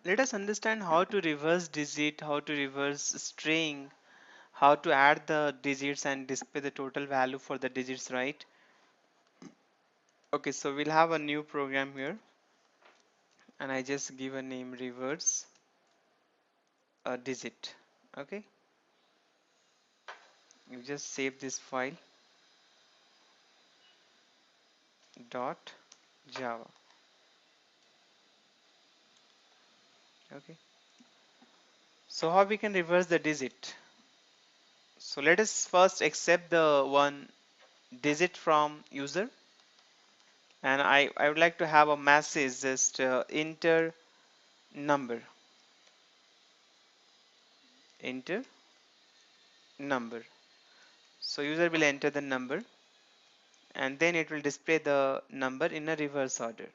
Let us understand how to reverse digit, how to reverse string, how to add the digits and display the total value for the digits, right? Okay, so we'll have a new program here and I just give a name reverse a digit. Okay, you just save this file dot java. Okay, so how we can reverse the digit? So let us first accept the one digit from user, and I would like to have a message just enter number, enter number. So user will enter the number and then it will display the number in a reverse order.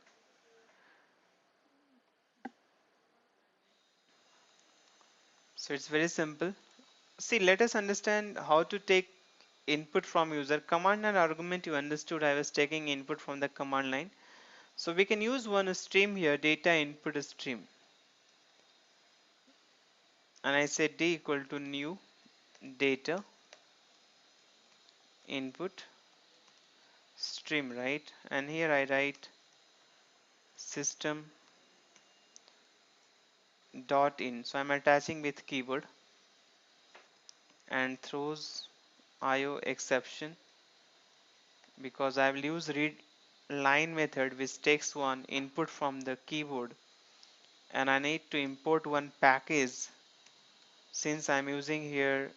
So it's very simple. See, let us understand how to take input from user. Command and argument, you understood. I was taking input from the command line. So we can use one stream here, data input stream. And I say d equal to new data input stream, right? And here I write system dot in. So I'm attaching with keyboard and throws IO exception because I will use read line method which takes one input from the keyboard, and I need to import one package since I'm using here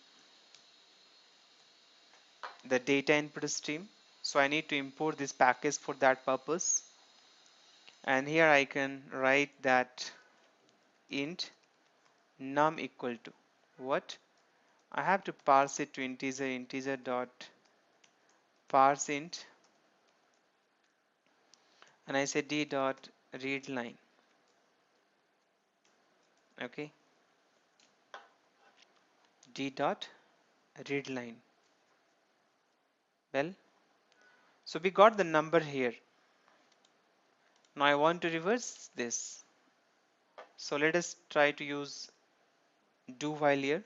the data input stream. So I need to import this package for that purpose, and here I can write that int num equal to what? I have to parse it to integer dot parse int, and I say d dot read line. Okay, d dot read line. Well, so we got the number here. Now I want to reverse this. So let us try to use do while here.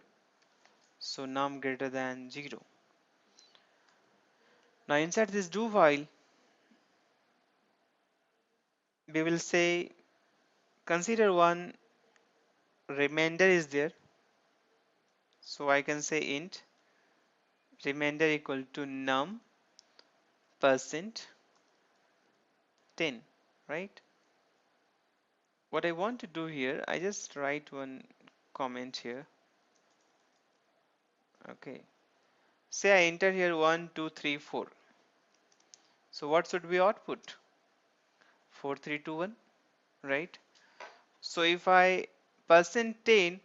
So num greater than 0. Now inside this do while, we will say consider one remainder is there. So I can say int remainder equal to num percent 10, right? What I want to do here, I just write one comment here. Okay. Say I enter here 1, 2, 3, 4. So what should be output? 4, 3, 2, 1, right? So if I percent 10,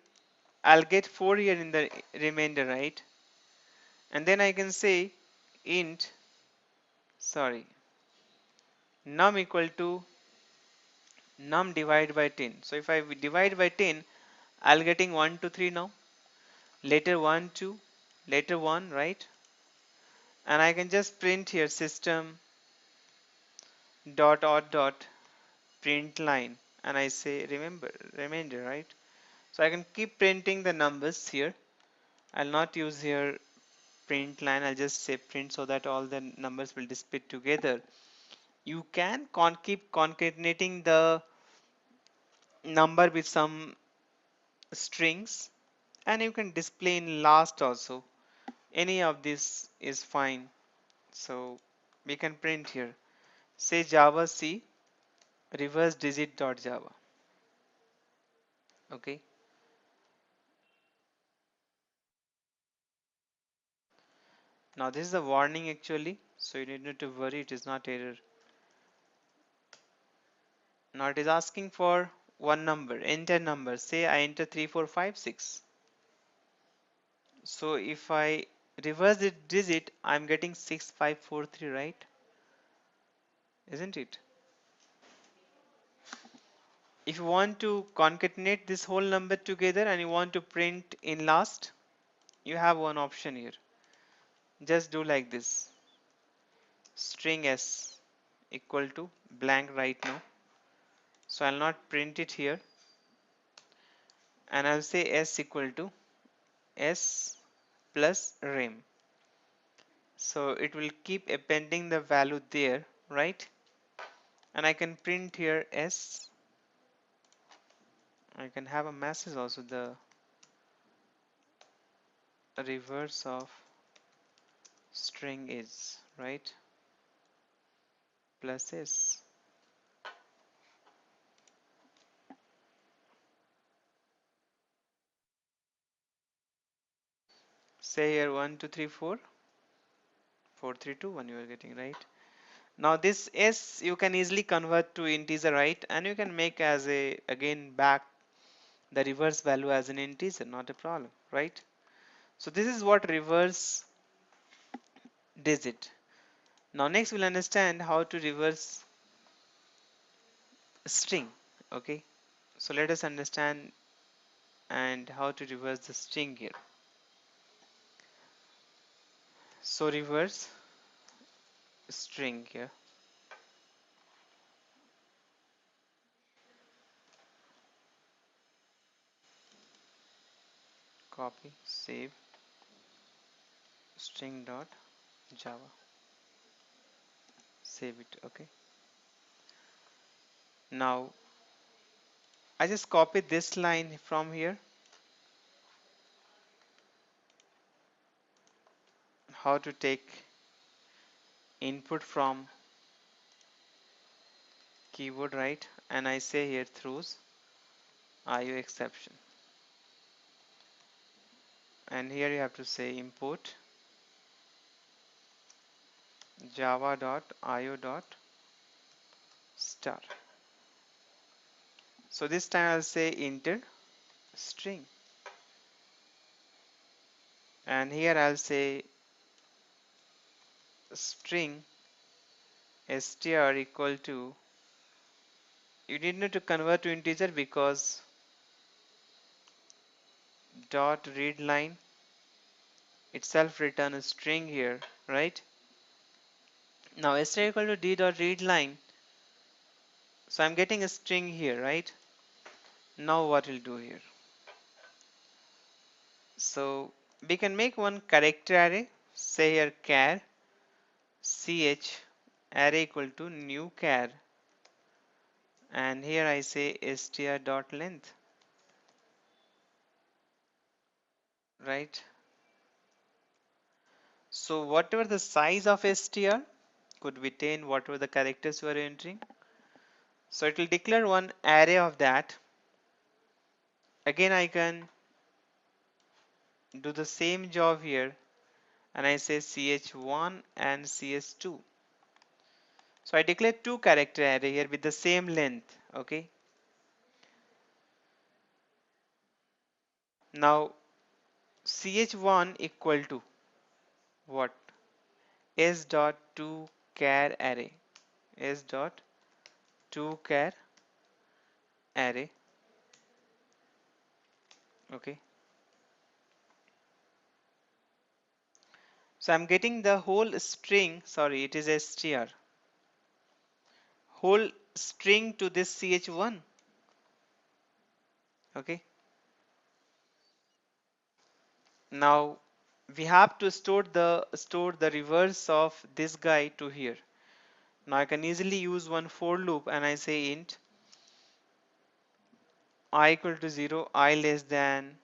I'll get 4 here in the remainder, right? And then I can say int, sorry, num equal to num divided by 10. So if I divide by 10, I'll getting 1, 2, 3 now. Later 1, 2, later 1, right? And I can just print here system dot dot print line, and I say remember remainder, right? So I can keep printing the numbers here. I'll not use here print line, I'll just say print so that all the numbers will display together. You can keep concatenating the number with some strings, and you can display in last also. Any of this is fine. So we can print here, say java c reverse digit dot java. Okay, now this is the warning actually, so you need not to worry, it is not error. Now it is asking for one number, enter number. Say I enter 3456. So if I reverse the digit, I'm getting 6543, right? Isn't it? If you want to concatenate this whole number together and you want to print in last, you have one option here. Just do like this. String s equal to blank right now. So I'll not print it here. and I'll say s equal to s plus rem. So it will keep appending the value there, right? And I can print here s. I can have a message also, the reverse of string is, right, plus s. Say here 1 2 3 4 4 3 2 1, you are getting right. Now this s you can easily convert to integer, right, and you can make as a again back the reverse value as an integer, not a problem, right? So this is what reverse digit. Now next we'll understand how to reverse string. Okay, so let us understand and how to reverse the string here. So reverse string here, copy, save, string dot java, save it. Okay, now I just copy this line from here. How to take input from keyboard, right, and I say here throws IO exception, and here you have to say import java dot io dot star. So this time I'll say enter string, and here I'll say string str equal to, you need not to convert to integer because dot read line itself return a string here, right? Now str equal to d dot read line, so I'm getting a string here, right? Now what we'll do here, so we can make one character array. Say here char ch array equal to new char, and here I say str dot length, right? So whatever the size of str could be 10, whatever the characters you are entering, so it will declare one array of that. Again I can do the same job here, and I say ch1 and ch2. So I declare two character array here with the same length. Okay, now ch1 equal to what, s dot to char array, s dot to char array. Okay, so I'm getting the whole string, sorry it is str, whole string to this ch1. Okay, now we have to store the reverse of this guy to here. Now I can easily use one for loop, and I say int I equal to 0, I less than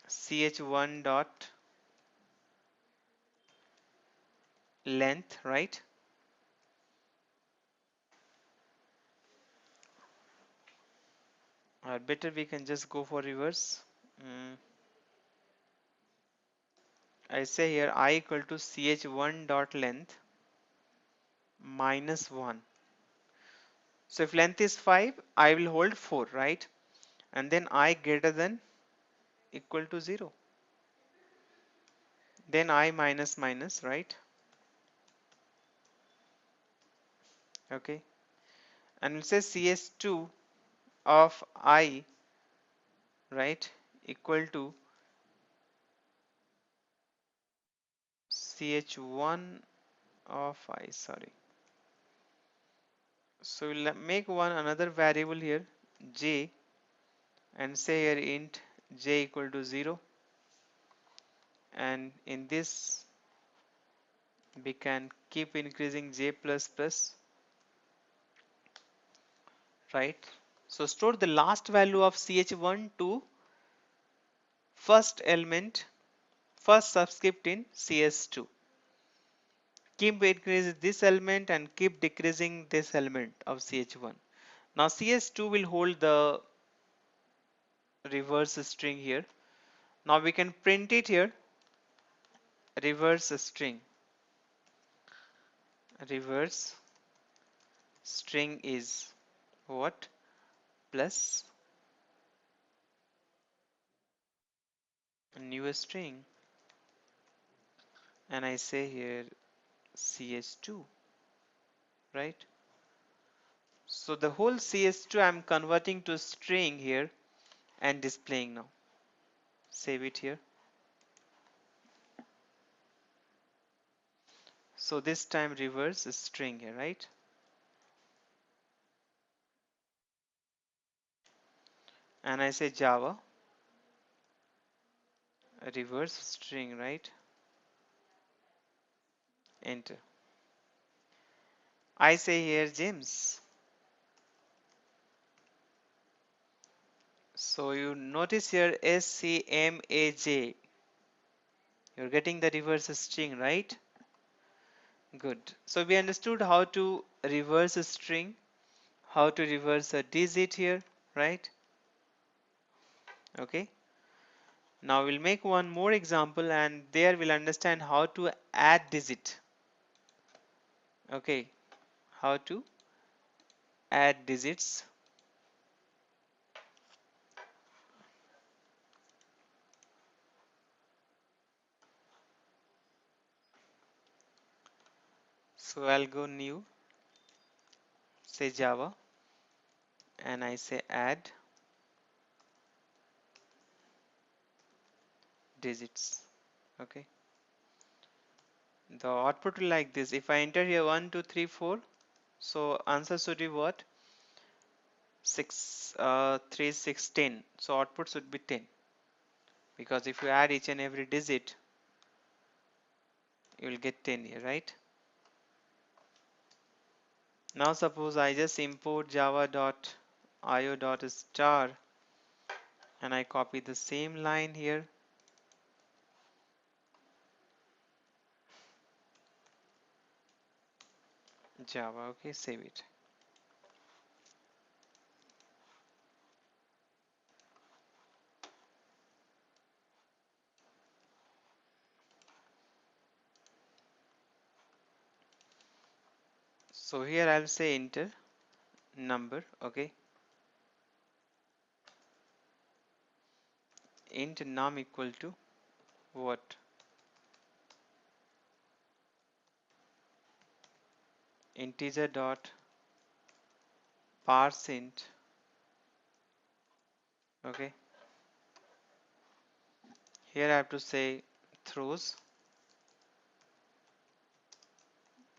ch1 dot length, right? Or better we can just go for reverse. I say here I equal to ch1 dot length minus 1. So if length is 5, I will hold 4, right? And then I greater than equal to 0. Then I minus minus, right? Okay. And we'll say ch2 of I, right, equal to ch1 of I, sorry. So we'll make one another variable here, j, and say here int j equal to 0, and in this we can keep increasing j plus plus, right? So store the last value of ch1 to first element, first subscript in cs2. Keep increasing this element and keep decreasing this element of ch1. Now cs2 will hold the reverse string here. Now we can print it here, reverse string. Reverse string is what? Plus a new string, and I say here ch2, right? So the whole ch2 I'm converting to string here and displaying now. Save it here. So this time reverse string here, right? And I say Java reverse string, right? Enter. I say here James. So you notice here SCMAJ. You're getting the reverse string, right? Good. So we understood how to reverse a string, how to reverse a digit here, right? Okay. Now we'll make one more example, and there we'll understand how to add digit. Okay. How to add digits. So I'll go new, say Java, and I say add digits. Okay. The output will like this. If I enter here 1, 2, 3, 4, so answer should be what? 6, 3, 6, 10. So output should be 10. Because if you add each and every digit, you will get 10 here, right? Now suppose I just import java.io.star and I copy the same line here. Java, okay, save it. So here I'll say enter number, okay. Int num equal to what? Integer dot parse int, okay. Here I have to say throws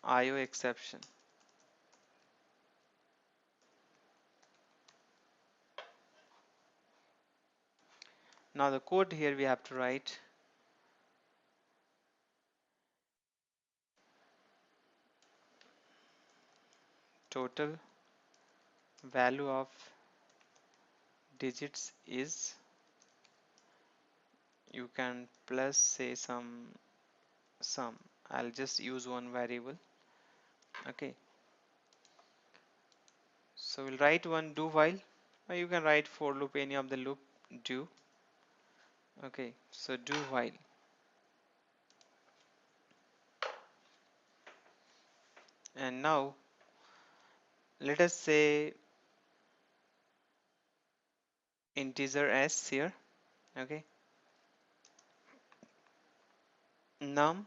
IO exception. Now the code here we have to write total value of digits is, you can plus say some sum. I'll just use one variable, okay. So we'll write one do while, or you can write for loop, any of the loop do, okay. So do while, and now let us say integer s here, okay. Num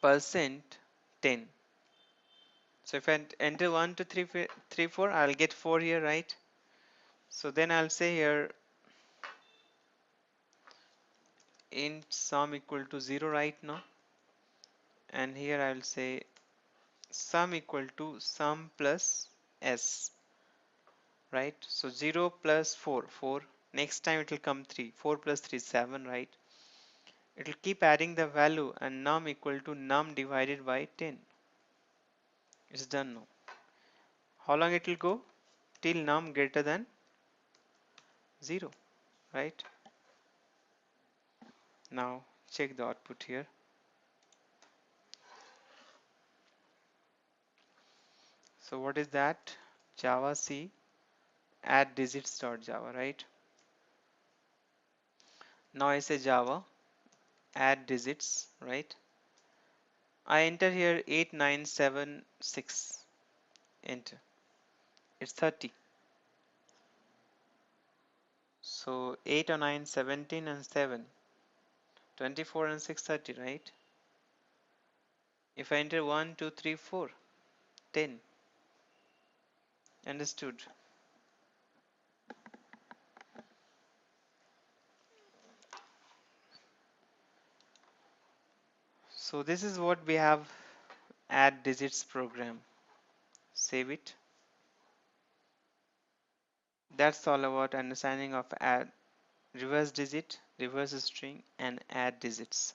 percent 10. So if I enter 1, 2, 3, 4, I'll get 4 here, right? So then I'll say here int sum equal to 0 right now, and here I'll say sum equal to sum plus s, right? So 0 plus 4, 4. Next time it will come 3. 4 plus 3 is 7, right? It will keep adding the value and num equal to num divided by 10. It's done now. How long it will go? Till num greater than 0, right? Now check the output here. So what is that? Java C add digits.java, right? Now I say Java add digits, right? I enter here 8976, enter. It's 30. So 8 or 9, 17 and 7, 24 and 6, 30, right? If I enter 1, 2, 3, 4, 10. Understood? So this is what we have add digits program. Save it. That's all about understanding of add reverse digit, reverse string and add digits.